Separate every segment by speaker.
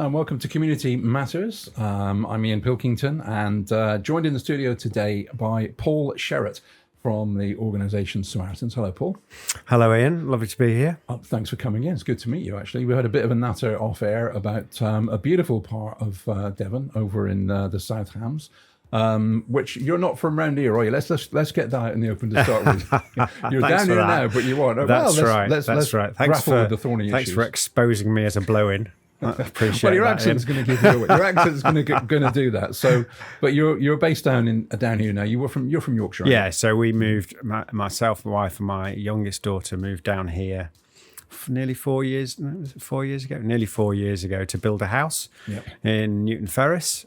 Speaker 1: And welcome to Community Matters. I'm Ian Pilkington, and joined in the studio today by Paul Sherratt from the organisation Samaritans. Hello, Paul.
Speaker 2: Hello, Ian. Lovely to be here.
Speaker 1: Thanks for coming in. It's good to meet you, actually. We had a bit of a natter off air about a beautiful part of Devon over in the South Hams. Which you're not from round here, are you? Let's get that out in the open to start with. You're down here now, but you aren't.
Speaker 2: That's right.
Speaker 1: Let's
Speaker 2: right.
Speaker 1: grapple with the thorny issues.
Speaker 2: Thanks for exposing me as a blow-in. I appreciate
Speaker 1: well, your
Speaker 2: that,
Speaker 1: accent's going to give you away. Your accent's going to do that. So, but you're based down here now. You're from Yorkshire.
Speaker 2: Yeah. So we moved. Myself, my wife, and my youngest daughter moved down here nearly 4 years. Nearly 4 years ago to build a house in Newton Ferris,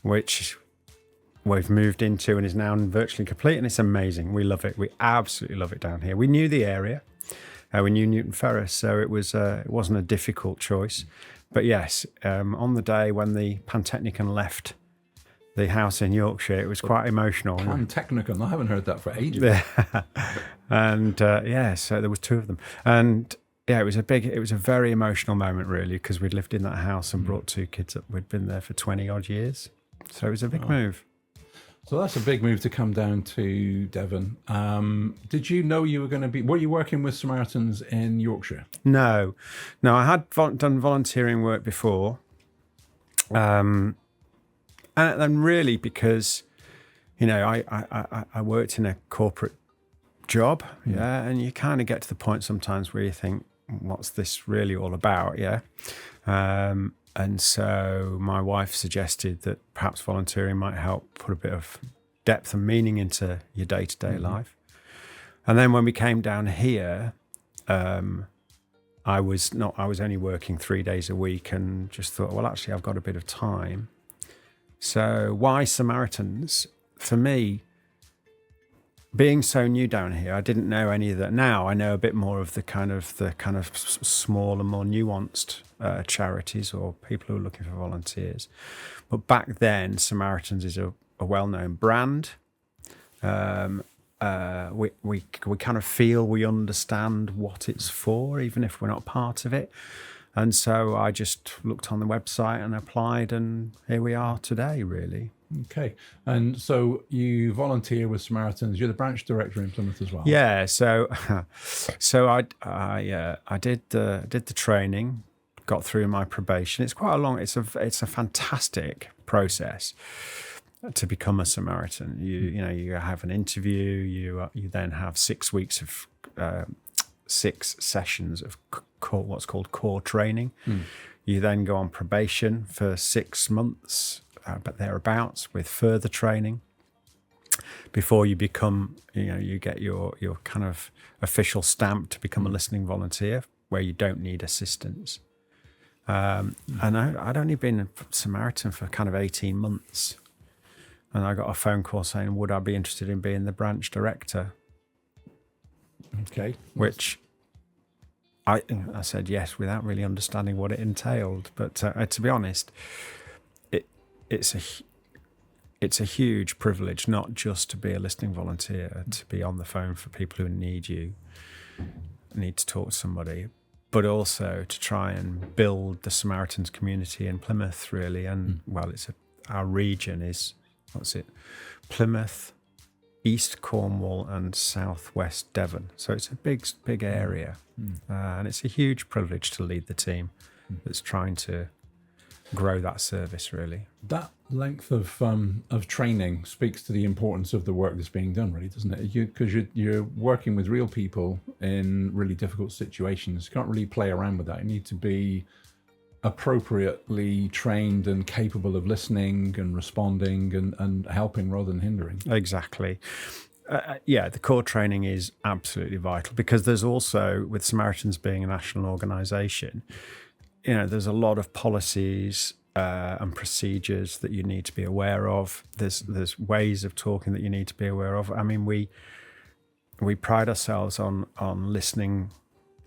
Speaker 2: which we've moved into and is now virtually complete, and it's amazing. We love it. We absolutely love it down here. We knew the area. We knew Newton Ferris, so it wasn't a difficult choice. But yes, on the day when the Pantechnicon left the house in Yorkshire, it was quite emotional.
Speaker 1: Pantechnicon, I haven't heard that for ages.
Speaker 2: And so there was two of them, and yeah, it was a very emotional moment, really, because we'd lived in that house and brought two kids up. We'd been there for 20 odd years, so it was a big move.
Speaker 1: So that's a big move to come down to Devon. Did you know you were going to be... Were you working with Samaritans in Yorkshire?
Speaker 2: No, I had done volunteering work before. And really because, I worked in a corporate job, and you kind of get to the point sometimes where you think, what's this really all about, And so my wife suggested that perhaps volunteering might help put a bit of depth and meaning into your day-to-day life. And then when we came down here, I was only working 3 days a week and just thought, well, actually, I've got a bit of time. So why Samaritans? For me, being so new down here, I didn't know any of that. Now I know a bit more of the kind of small and more nuanced charities or people who are looking for volunteers. But back then, Samaritans is a well-known brand. We kind of feel we understand what it's for, even if we're not part of it. And so I just looked on the website and applied, and here we are today, really.
Speaker 1: Okay, and so you volunteer with Samaritans. You're the branch director in Plymouth as well.
Speaker 2: Yeah, so I did the training, got through my probation. It's quite a long. It's a fantastic process to become a Samaritan. You have an interview. You then have 6 weeks of 6 sessions of what's called core training. You then go on probation for 6 months. But thereabouts, with further training before you become, you get your kind of official stamp to become a listening volunteer, where you don't need assistance. And I'd only been a Samaritan for kind of 18 months, and I got a phone call saying, would I be interested in being the branch director?
Speaker 1: Okay.
Speaker 2: Which I said yes, without really understanding what it entailed. But to be honest, it's a huge privilege, not just to be a listening volunteer, to be on the phone for people who need to talk to somebody, but also to try and build the Samaritans community in Plymouth, really. And our region is, Plymouth, East Cornwall and Southwest Devon. So it's a big area, and it's a huge privilege to lead the team that's trying to grow that service, really.
Speaker 1: That length of training speaks to the importance of the work that's being done, really, doesn't it? Because you're working with real people in really difficult situations. You can't really play around with that. You need to be appropriately trained and capable of listening and responding and helping rather than hindering.
Speaker 2: Exactly. The core training is absolutely vital, because there's also, with Samaritans being a national organisation, there's a lot of policies and procedures that you need to be aware of. There's ways of talking that you need to be aware of. I mean, we pride ourselves on listening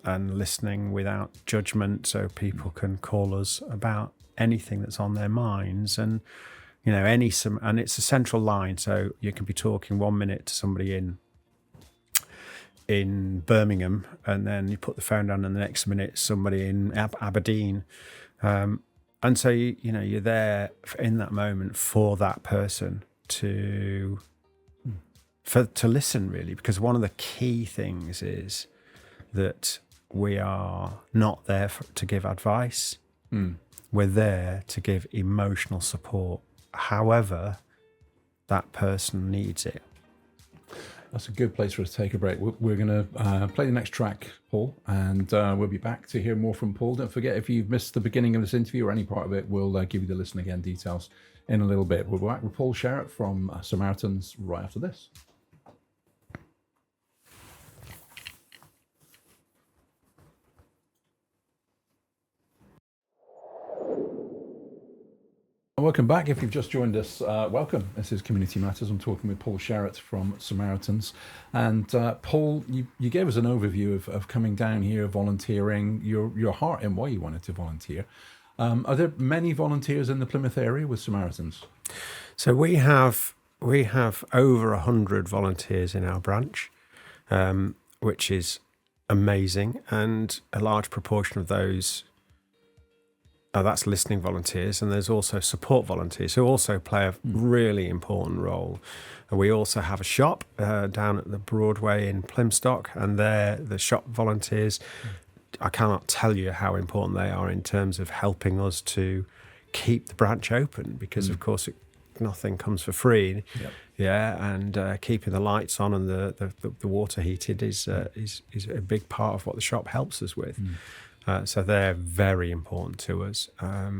Speaker 2: and listening without judgment, so people can call us about anything that's on their minds, and and it's a central line, so you can be talking 1 minute to somebody in Birmingham, and then you put the phone down, and the next minute somebody in Aberdeen, And so you're there in that moment for that person to listen, really, because one of the key things is that we are not there to give advice. We're there to give emotional support, however that person needs it.
Speaker 1: That's a good place for us to take a break. We're going to play the next track, Paul, and we'll be back to hear more from Paul. Don't forget, if you've missed the beginning of this interview or any part of it, we'll give you the listen again details in a little bit. We'll be back with Paul Sherratt from Samaritans right after this. Welcome back. If you've just joined us, welcome. This is Community Matters. I'm talking with Paul Sherratt from Samaritans. And Paul, you gave us an overview of coming down here, volunteering, your heart and why you wanted to volunteer. Are there many volunteers in the Plymouth area with Samaritans?
Speaker 2: So we have over 100 volunteers in our branch, which is amazing. And a large proportion of those that's listening volunteers, and there's also support volunteers who also play a really important role. And we also have a shop down at the Broadway in Plymstock, and they're the shop volunteers. I cannot tell you how important they are in terms of helping us to keep the branch open, because of course nothing comes for free.
Speaker 1: Yep.
Speaker 2: Yeah, and keeping the lights on and the water heated is a big part of what the shop helps us with. So they're very important to us. I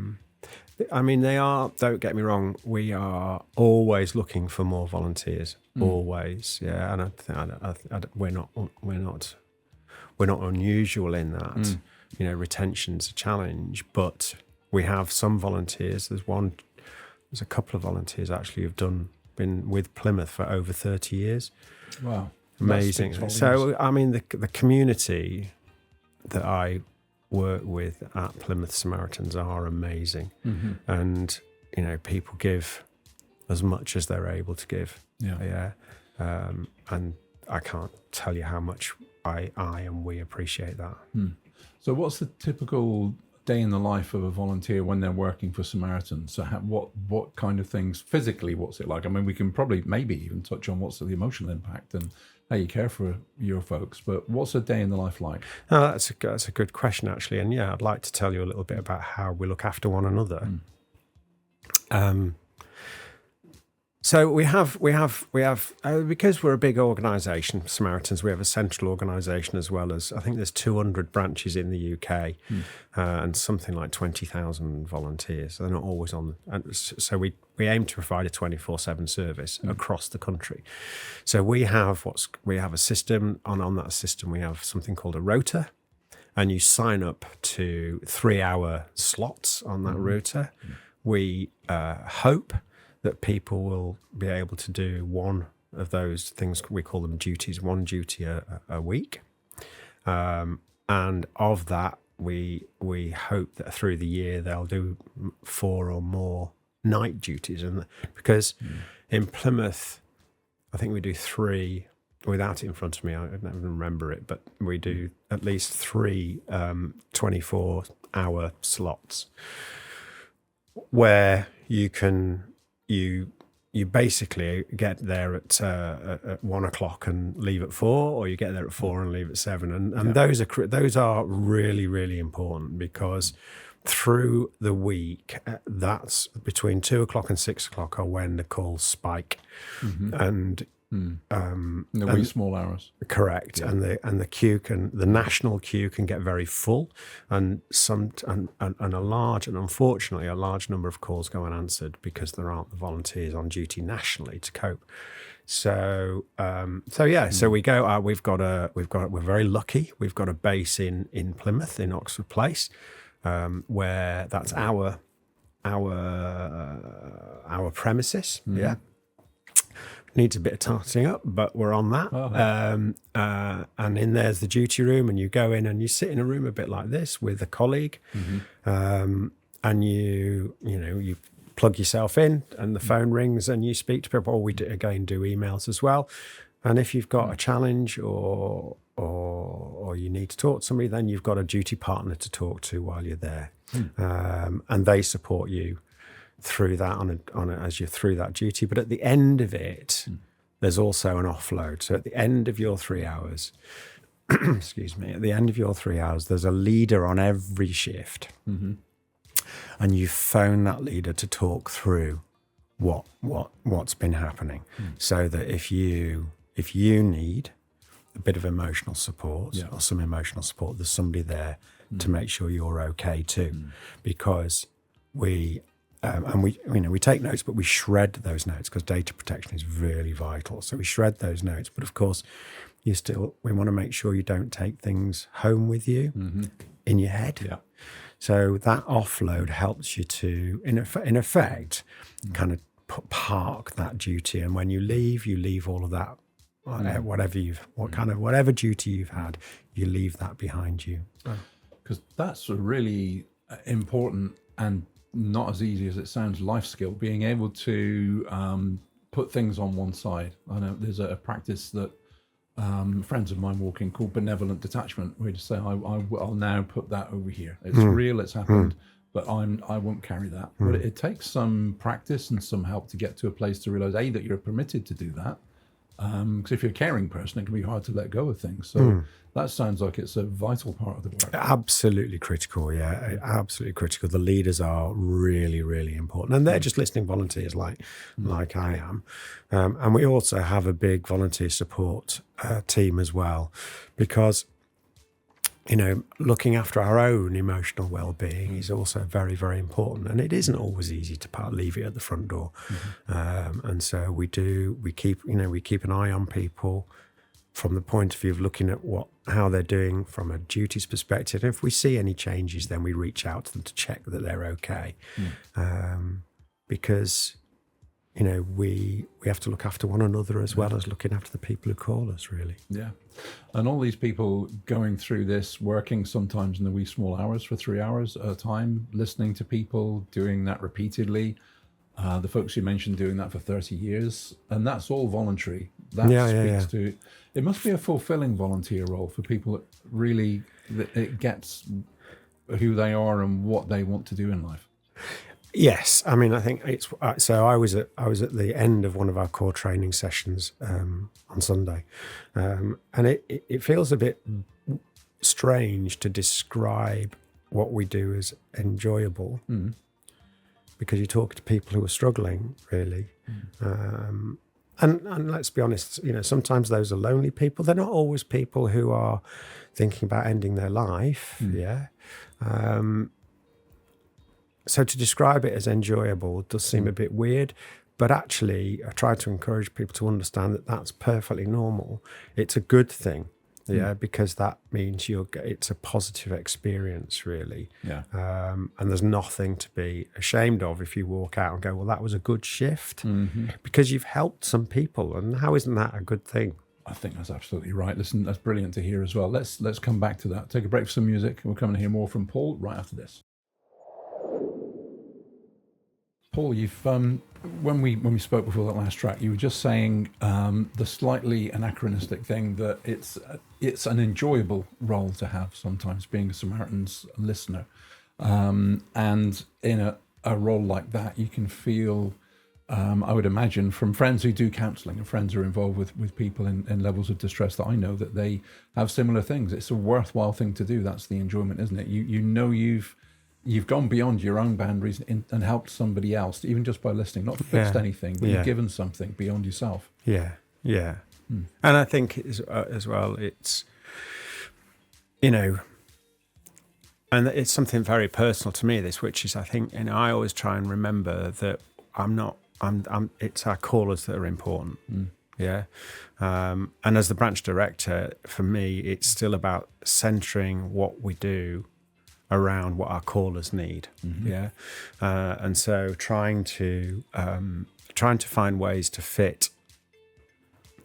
Speaker 2: mean, they are, don't get me wrong, we are always looking for more volunteers, always. Yeah, and we're not unusual in that. Retention's a challenge, but we have some volunteers. There's a couple of volunteers actually who've been with Plymouth for over 30 years.
Speaker 1: Wow.
Speaker 2: Amazing. So, I mean, the community that I work with at Plymouth Samaritans are amazing. And, people give as much as they're able to give. Yeah. And I can't tell you how much I and we appreciate that.
Speaker 1: So what's the typical day in the life of a volunteer when they're working for Samaritans? So what kind of things, physically, what's it like? I mean, we can probably maybe even touch on what's the emotional impact and how you care for your folks, but what's a day in the life like?
Speaker 2: That's a good question, actually. And yeah, I'd like to tell you a little bit about how we look after one another. So we have because we're a big organisation, Samaritans. We have a central organisation as well as, I think there's 200 branches in the UK, and something like 20,000 volunteers. They're not always on. So we aim to provide a 24/7 service across the country. So we have a system, and on that system we have something called a rota, and you sign up to 3-hour slots on that rota. We hope that people will be able to do one of those things, we call them duties, one duty a week. And of that, we hope that through the year they'll do 4 or more night duties. And because in Plymouth, I think we do 3, without it in front of me, I don't even remember it, but we do at least 3 24-hour slots where you basically get there at 1 o'clock and leave at 4, or you get there at 4 and leave at 7, and those are really, really important, because through the week, that's between 2 o'clock and 6 o'clock are when the calls spike, and
Speaker 1: the wee small hours.
Speaker 2: Correct, and the national queue can get very full, and unfortunately a large number of calls go unanswered because there aren't the volunteers on duty nationally to cope. So we go. We're very lucky. We've got a base in Plymouth, in Oxford Place, where that's our premises. Yeah. Needs a bit of tarting up, but we're on that. And in there's the duty room, and you go in and you sit in a room a bit like this with a colleague, and you plug yourself in, and the phone rings, and you speak to people. Or we do emails as well. And if you've got a challenge or or you need to talk to somebody, then you've got a duty partner to talk to while you're there. And they support you through that as you're through that duty. But at the end of it, there's also an offload. So at the end of your 3 hours, excuse me, at the end of your 3 hours, there's a leader on every shift. And you phone that leader to talk through what's been happening. So that if you need a bit of emotional support or some emotional support, there's somebody there to make sure you're okay too. Because we take notes, but we shred those notes because data protection is really vital. So we shred those notes, but of course, we want to make sure you don't take things home with you in your head. Yeah. So that offload helps you to, in effect, kind of park that duty. And when you leave all of that, whatever duty you've had, you leave that behind you.
Speaker 1: Because that's a really important and not as easy as it sounds life skill, being able to put things on one side. I know there's a practice that friends of mine walk in called benevolent detachment, where you just say, I'll now put that over here. It's real, it's happened, but I won't carry that. But it takes some practice and some help to get to a place to realize, A, that you're permitted to do that. Because if you're a caring person, it can be hard to let go of things. So that sounds like it's a vital part of the work.
Speaker 2: Absolutely critical, yeah, absolutely critical. The leaders are really, really important. And they're just listening volunteers like I am. And we also have a big volunteer support team as well, because looking after our own emotional well-being is also very, very important, and it isn't always easy to leave it at the front door. And so we keep an eye on people from the point of view of looking at how they're doing from a duties perspective. And if we see any changes, then we reach out to them to check that they're okay, because we have to look after one another as well as looking after the people who call us, really. Yeah.
Speaker 1: And all these people going through this, working sometimes in the wee small hours for 3 hours at a time, listening to people, doing that repeatedly. The folks you mentioned doing that for 30 years, and that's all voluntary. That speaks to, it must be a fulfilling volunteer role for people that really, it gets who they are and what they want to do in life.
Speaker 2: Yes, I mean, I think it's so. I was at the end of one of our core training sessions on Sunday, and it feels a bit strange to describe what we do as enjoyable, because you talk to people who are struggling, really, and let's be honest, sometimes those are lonely people. They're not always people who are thinking about ending their life. So to describe it as enjoyable does seem a bit weird, but actually I try to encourage people to understand that that's perfectly normal. It's a good thing, because that means it's a positive experience, really. And there's nothing to be ashamed of if you walk out and go, well, that was a good shift, because you've helped some people, and how isn't that a good thing?
Speaker 1: I think that's absolutely right. Listen, that's brilliant to hear as well. Let's come back to that. Take a break for some music, and we'll come and hear more from Paul right after this. Paul, you've when we spoke before that last track, you were just saying the slightly anachronistic thing that it's an enjoyable role to have sometimes, being a Samaritan's listener, and in a role like that, you can feel, I would imagine, from friends who do counselling and friends who are involved with people in levels of distress that I know, that they have similar things. It's a worthwhile thing to do. That's the enjoyment, isn't it? You've gone beyond your own boundaries and helped somebody else, even just by listening, not fixed anything, but you've given something beyond yourself.
Speaker 2: And I think as well, it's, and it's something very personal to me, this, which is, I think, I always try and remember that it's our callers that are important. And as the branch director, for me, it's still about centering what we do around what our callers need, and so trying to find ways to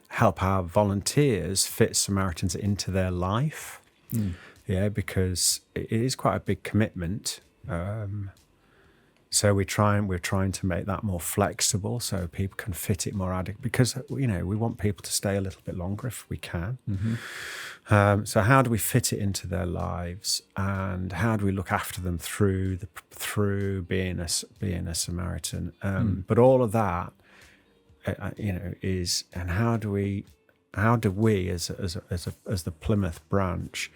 Speaker 2: help our volunteers fit Samaritans into their life, because it is quite a big commitment. So we're trying to make that more flexible so people can fit it more adequately, because we want people to stay a little bit longer if we can. So how do we fit it into their lives, and how do we look after them through being a Samaritan? But all of that, is, and how do we as the Plymouth branch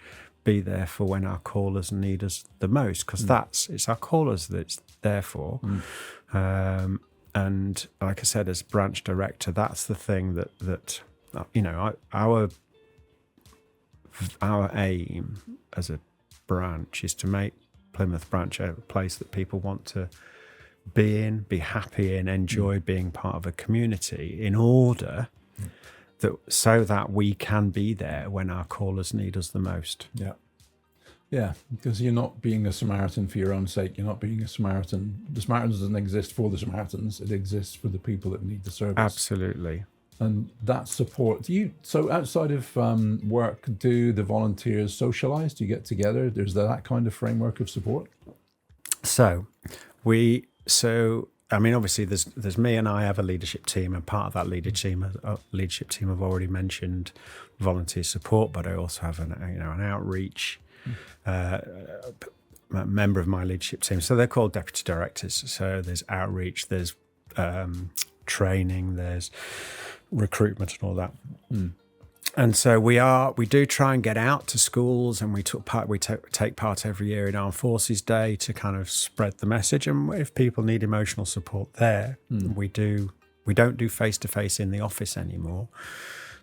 Speaker 2: be there for when our callers need us the most, because it's our callers that it's there for. And like I said, as branch director, that's the thing that our aim as a branch is to make Plymouth branch a place that people want to be in, be happy in, enjoy being part of a community, in order so that we can be there when our callers need us the most.
Speaker 1: Yeah, because you're not being a Samaritan for your own sake. You're not being a Samaritan. The Samaritans doesn't exist for the Samaritans. It exists for the people that need the service.
Speaker 2: Absolutely.
Speaker 1: And that support. So outside of work, do the volunteers socialise? Do you get together? There's that kind of framework of support?
Speaker 2: Obviously there's me, and I have a leadership team, and part of that leadership team I've already mentioned volunteer support, but I also have an outreach member of my leadership team. So they're called deputy directors. So there's outreach, there's training, there's recruitment and all that. And so we do try and get out to schools, and we take part every year in Armed Forces Day to kind of spread the message. And if people need emotional support there, we don't do face-to-face in the office anymore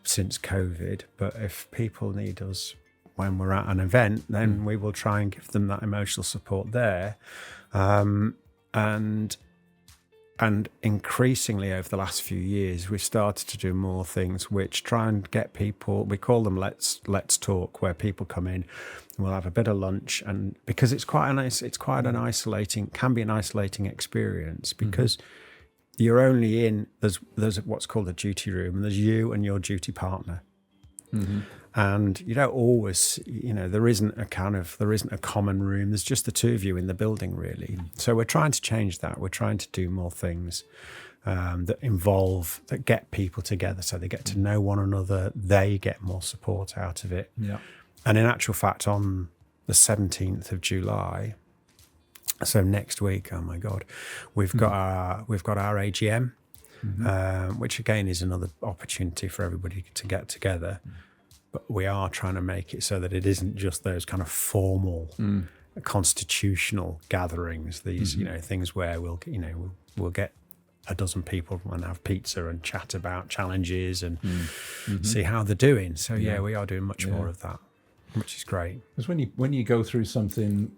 Speaker 2: since COVID. But if people need us when we're at an event, then we will try and give them that emotional support there. And increasingly over the last few years, we've started to do more things which try and get people, we call them let's talk, where people come in and we'll have a bit of lunch. And because can be an isolating experience, because you're only in, there's what's called a duty room, and there's you and your duty partner. And you don't always, there isn't a common room. There's just the two of you in the building, really. So we're trying to change that. We're trying to do more things that get people together, so they get to know one another. They get more support out of it. Yeah. And in actual fact, on the 17th of July, so next week, oh my God, we've got our AGM, which again is another opportunity for everybody to get together. But we are trying to make it so that it isn't just those kind of formal constitutional gatherings. These, things where we'll get a dozen people and have pizza and chat about challenges and see how they're doing. So we are doing much more of that, which is great.
Speaker 1: Because when you go through something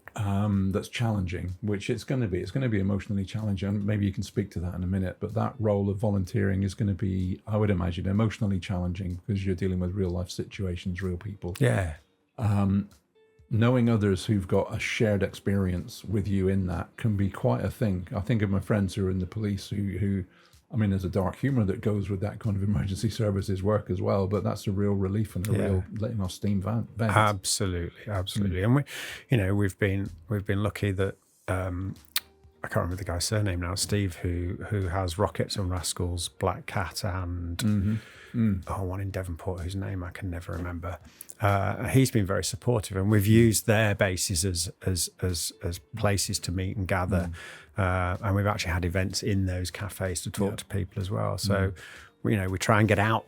Speaker 1: that's challenging, which it's going to be emotionally challenging. Maybe you can speak to that in a minute. But that role of volunteering is going to be, I would imagine, emotionally challenging, because you're dealing with real life situations, real people.
Speaker 2: Yeah.
Speaker 1: Knowing others who've got a shared experience with you in that can be quite a thing. I think of my friends who are in the police who there's a dark humor that goes with that kind of emergency services work as well, but that's a real relief and a real letting off steam vent.
Speaker 2: Absolutely. And we've been lucky that I can't remember the guy's surname now, Steve, who has Rockets and Rascals, Black Cat, and one in Devonport whose name I can never remember. He's been very supportive, and we've used their bases as places to meet and gather. And we've actually had events in those cafes to talk to people as well. So, we try and get out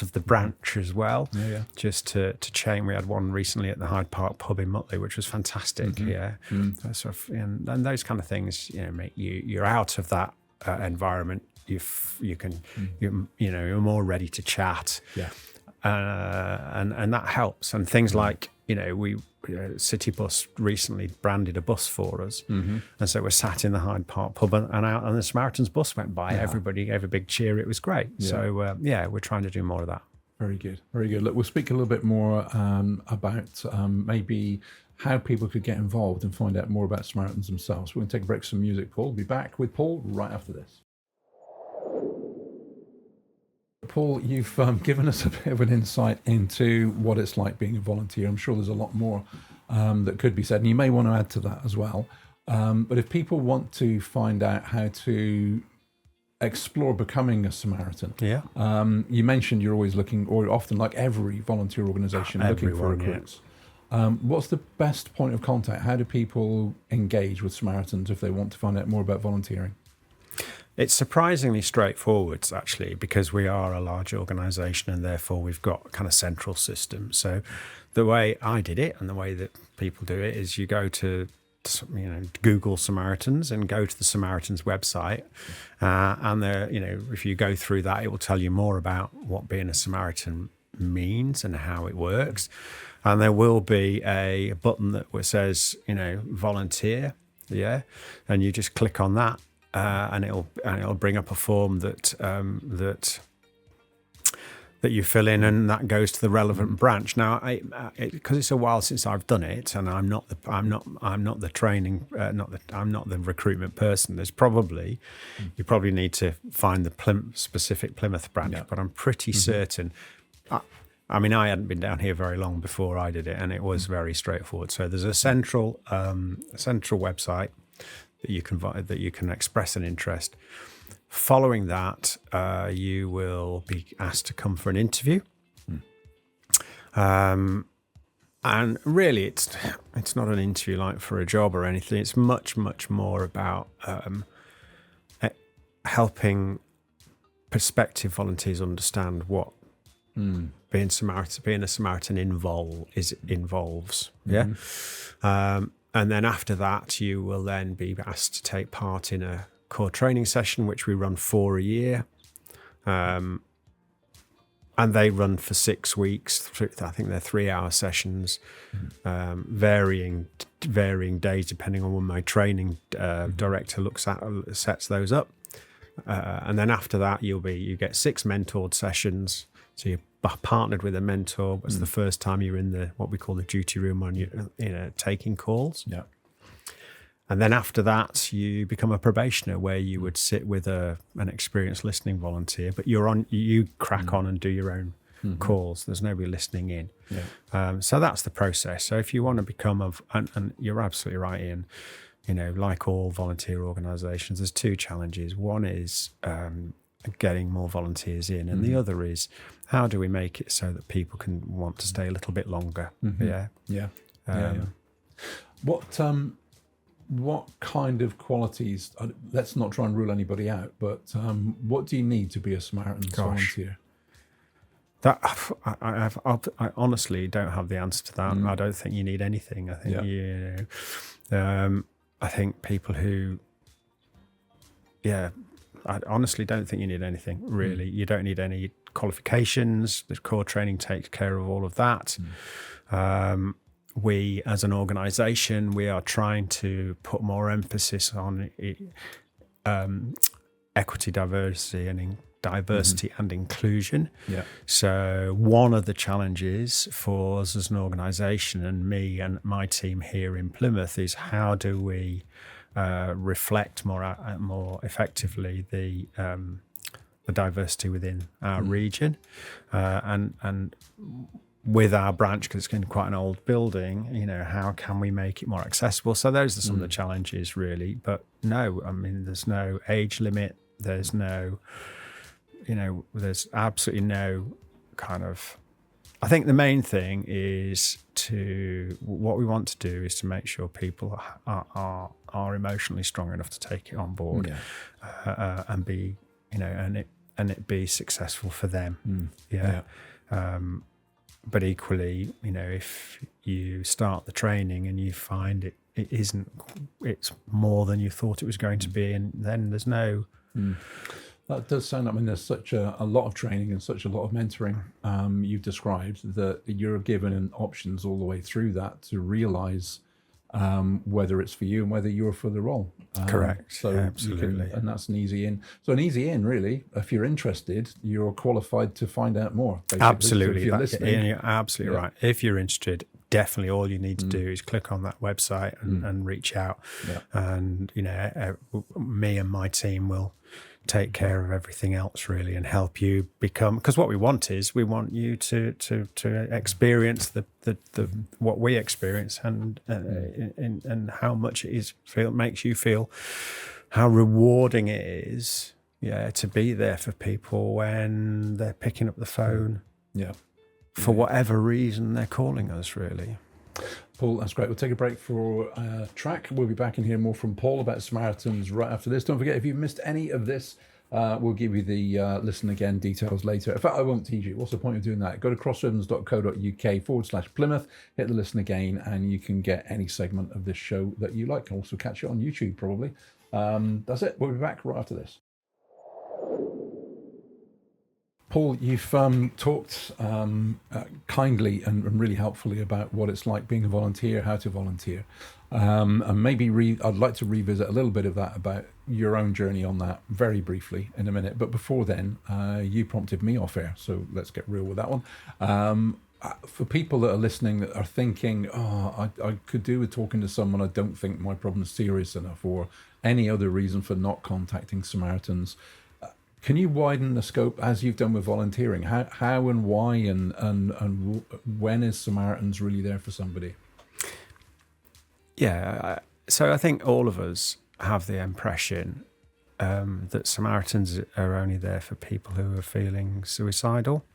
Speaker 2: of the branch as well, just to change. We had one recently at the Hyde Park pub in Mutley, which was fantastic. And those kind of things, make you're out of that environment. You're more ready to chat. And that helps. And things like, City Bus recently branded a bus for us. And so we're sat in the Hyde Park pub and the Samaritans bus went by. Everybody gave a big cheer. It was great. So, we're trying to do more of that.
Speaker 1: Very good. Very good. Look, we'll speak a little bit more about maybe how people could get involved and find out more about Samaritans themselves. We're going to take a break for some music, Paul. We'll be back with Paul right after this. Paul, you've given us a bit of an insight into what it's like being a volunteer. I'm sure there's a lot more that could be said, and you may want to add to that as well. But if people want to find out how to explore becoming a Samaritan,
Speaker 2: Yeah.
Speaker 1: You mentioned you're always looking, or often, like every volunteer organisation, looking for
Speaker 2: Everyone, yeah.
Speaker 1: recruits. What's the best point of contact? How do people engage with Samaritans if they want to find out more about volunteering?
Speaker 2: It's surprisingly straightforward, actually, because we are a large organisation and therefore we've got kind of central systems. So the way I did it and the way that people do it is you go to Google Samaritans and go to the Samaritans website, and if you go through that, it will tell you more about what being a Samaritan means and how it works. And there will be a button that says volunteer, and you just click on that. And it'll bring up a form that you fill in, and that goes to the relevant branch. Now, because it's a while since I've done it, and I'm not the recruitment person. You probably need to find the specific Plymouth branch, but I'm pretty certain. I hadn't been down here very long before I did it, and it was very straightforward. So there's a central website that you can express an interest. Following that, you will be asked to come for an interview. And really, it's not an interview like for a job or anything. It's much, much more about helping prospective volunteers understand what being a Samaritan involves. Yeah. And then after that, you will then be asked to take part in a core training session, which we run 4 a year. And they run for 6 weeks. I think they're 3-hour sessions, varying days depending on when my training director sets those up. And then after that, you get 6 mentored sessions. So you're partnered with a mentor. It's the first time you're in what we call the duty room when you're taking calls.
Speaker 1: Yeah.
Speaker 2: And then after that, you become a probationer, where you would sit with an experienced listening volunteer, but you crack on and do your own calls. There's nobody listening in. Yeah. So that's the process. So if you want to become and you're absolutely right, Ian, like all volunteer organisations, there's 2 challenges. One is getting more volunteers in, and the other is how do we make it so that people can want to stay a little bit longer.
Speaker 1: What kind of qualities, let's not try and rule anybody out, but what do you need to be a Samaritan's volunteer?
Speaker 2: That I honestly don't have the answer to that. I don't think you need anything. I think I think people who I honestly don't think you need anything, really. You don't need any qualifications. The core training takes care of all of that. We, as an organisation, we are trying to put more emphasis on equity, diversity, and inclusion. Yeah. So one of the challenges for us as an organisation, and me and my team here in Plymouth, is how do we reflect more effectively the diversity within our region, and with our branch, because it's in quite an old building, how can we make it more accessible? So those are some of the challenges, really. But no, there's no age limit. There's no, there's absolutely no kind of. I think the main thing is what we want to do is to make sure people are emotionally strong enough to take it on board, and be, and it be successful for them. But equally, if you start the training and you find it's more than you thought it was going to be, and then there's no.
Speaker 1: That does sound, there's such a lot of training and such a lot of mentoring you've described, that you're given options all the way through that to realise whether it's for you and whether you're for the role.
Speaker 2: Correct.
Speaker 1: So
Speaker 2: absolutely.
Speaker 1: And that's an easy in. So an easy in, really, if you're interested, you're qualified to find out more. Basically.
Speaker 2: Absolutely.
Speaker 1: So if you're listening,
Speaker 2: you're absolutely right. If you're interested, definitely all you need to do is click on that website and reach out.
Speaker 1: Yeah.
Speaker 2: And, me and my team will take care of everything else really and help you become, because what we want you to experience the what we experience and how much makes you feel, how rewarding it is, to be there for people when they're picking up the phone.
Speaker 1: Yeah.
Speaker 2: For whatever reason they're calling us, really.
Speaker 1: Paul, that's great. We'll take a break for a track. We'll be back and hear more from Paul about Samaritans right after this. Don't forget, if you've missed any of this, we'll give you the listen again details later. In fact, I won't tease you. What's the point of doing that? Go to crossribbons.co.uk/Plymouth, hit the listen again, and you can get any segment of this show that you like. And also catch it on YouTube, probably. That's it. We'll be back right after this. Paul, you've talked kindly and really helpfully about what it's like being a volunteer, how to volunteer. And maybe I'd like to revisit a little bit of that about your own journey on that very briefly in a minute. But before then, you prompted me off air, so let's get real with that one. For people that are listening that are thinking, I could do with talking to someone, I don't think my problem's serious enough, or any other reason for not contacting Samaritans, can you widen the scope as you've done with volunteering? How and why and when is Samaritans really there for somebody?
Speaker 2: Yeah, so I think all of us have the impression that Samaritans are only there for people who are feeling suicidal,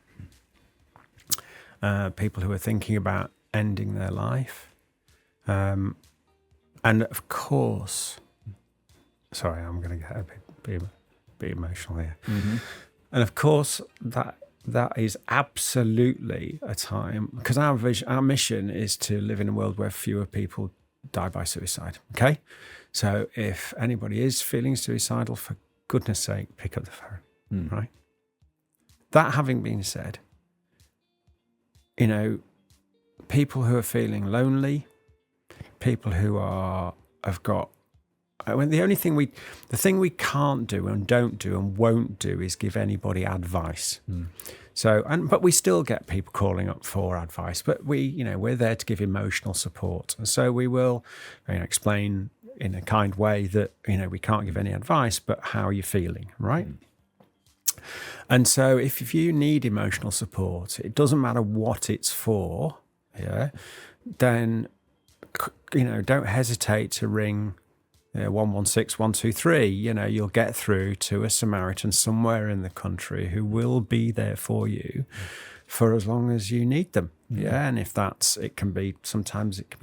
Speaker 2: people who are thinking about ending their life. And of course, sorry, I'm going to get a bit emotional here. Mm-hmm. And of course, that is absolutely a time, because our mission is to live in a world where fewer people die by suicide. Okay, so if anybody is feeling suicidal, for goodness sake, pick up the phone. Right. That having been said, people who are feeling lonely, people who have got. The thing we can't do and don't do and won't do is give anybody advice. So, but we still get people calling up for advice. But we're there to give emotional support, and so we will, explain in a kind way that we can't give any advice, but how are you feeling, right? And so, if you need emotional support, it doesn't matter what it's for, then don't hesitate to ring 116 123. You'll get through to a Samaritan somewhere in the country who will be there for you for as long as you need them. And if sometimes it can be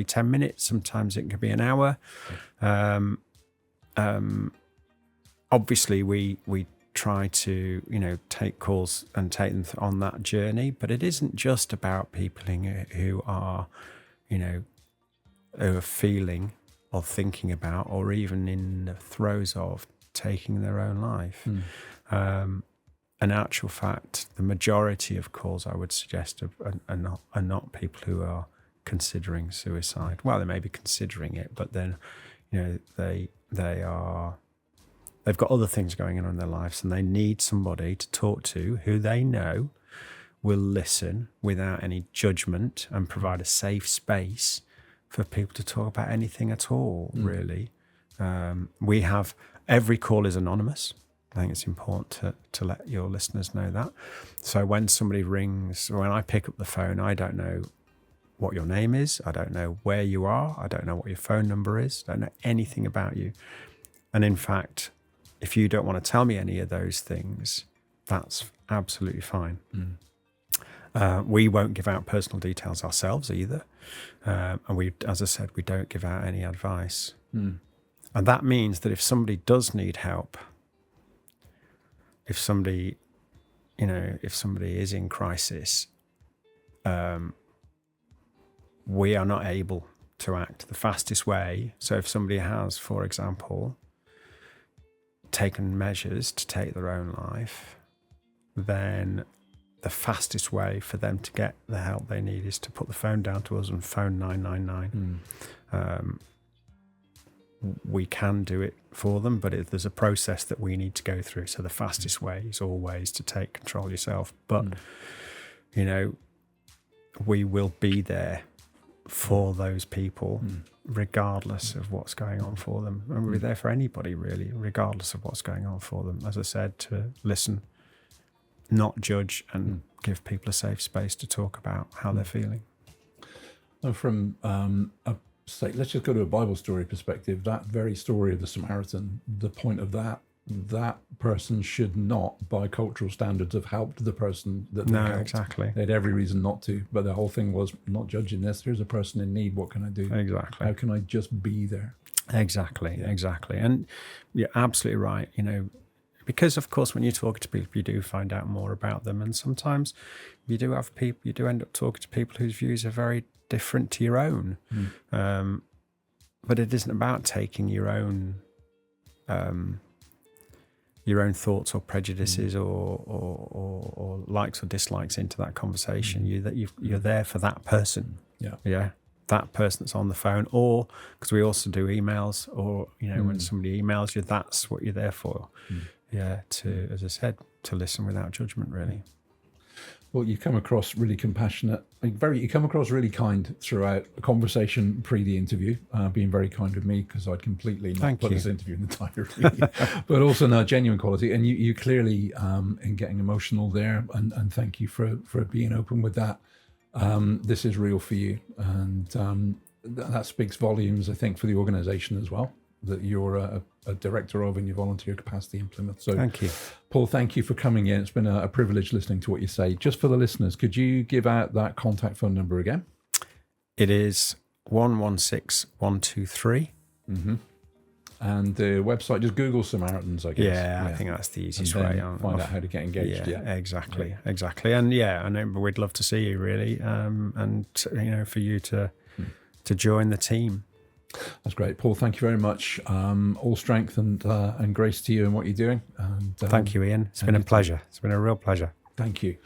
Speaker 2: 10 minutes, sometimes it can be an hour. Obviously we try to take calls and take them on that journey, but it isn't just about people who are feeling or thinking about, or even in the throes of taking their own life. In actual fact, the majority of calls I would suggest are not people who are considering suicide. Well, they may be considering it, but then they've got other things going on in their lives, and they need somebody to talk to who they know will listen without any judgment and provide a safe space for people to talk about anything at all, really. We have, every call is anonymous. I think it's important to let your listeners know that. So when somebody rings, when I pick up the phone, I don't know what your name is. I don't know where you are. I don't know what your phone number is. I don't know anything about you. And in fact, if you don't want to tell me any of those things, that's absolutely fine. We won't give out personal details ourselves either. And we, as I said, we don't give out any advice. And that means that if somebody does need help, if somebody is in crisis, we are not able to act the fastest way. So if somebody has, for example, taken measures to take their own life, then the fastest way for them to get the help they need is to put the phone down to us and phone 999. We can do it for them, but there's a process that we need to go through. So the fastest way is always to take control yourself. But, we will be there for those people, regardless of what's going on for them. And we're there for anybody, really, regardless of what's going on for them. As I said, to listen, not judge, and give people a safe space to talk about how they're feeling.
Speaker 1: And from let's just go to a Bible story perspective. That very story of the Samaritan, the point of that person should not, by cultural standards, have helped the person that they helped.
Speaker 2: Exactly.
Speaker 1: They had every reason not to, but the whole thing was not judging this. Here's a person in need. What can I do?
Speaker 2: Exactly.
Speaker 1: How can I just be there?
Speaker 2: Exactly. And you're absolutely right. Because of course, when you talk to people, you do find out more about them, and sometimes you do end up talking to people whose views are very different to your own. But it isn't about taking your own thoughts or prejudices or likes or dislikes into that conversation. You're there for that person. Yeah. That person that's on the phone, or because we also do emails, or when somebody emails you, that's what you're there for. To, as I said, to listen without judgment, really.
Speaker 1: Well, you come across really compassionate, you come across really kind throughout a conversation pre the interview, being very kind with me because I'd completely not put this interview in the diary, but also no, genuine quality. And you clearly, in getting emotional there, and thank you for being open with that. This is real for you. And that speaks volumes, I think, for the organisation as well, that you're a director of in your volunteer capacity in Plymouth. So
Speaker 2: thank you.
Speaker 1: Paul, thank you for coming in. It's been a privilege listening to what you say. Just for the listeners, could you give out that contact phone number again?
Speaker 2: It is 116123.
Speaker 1: And the website, just Google Samaritans, I guess.
Speaker 2: I think that's the easiest
Speaker 1: and
Speaker 2: way.
Speaker 1: Find out how to get engaged.
Speaker 2: Exactly. And I know we'd love to see you, really, and for you to join the team.
Speaker 1: That's great, Paul. Thank you very much. All strength and grace to you and what you're doing. And,
Speaker 2: thank you, Ian. It's been a pleasure. It's been a real pleasure.
Speaker 1: Thank you.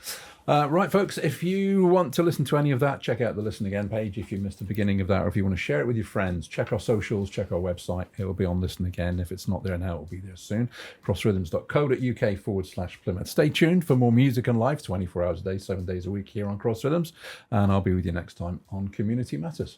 Speaker 1: Right, folks, if you want to listen to any of that, check out the Listen Again page if you missed the beginning of that, or if you want to share it with your friends, check our socials, check our website. It will be on Listen Again. If it's not there now, it will be there soon. crossrhythms.co.uk/Plymouth. Stay tuned for more music and life, 24 hours a day, 7 days a week here on Cross Rhythms, and I'll be with you next time on Community Matters.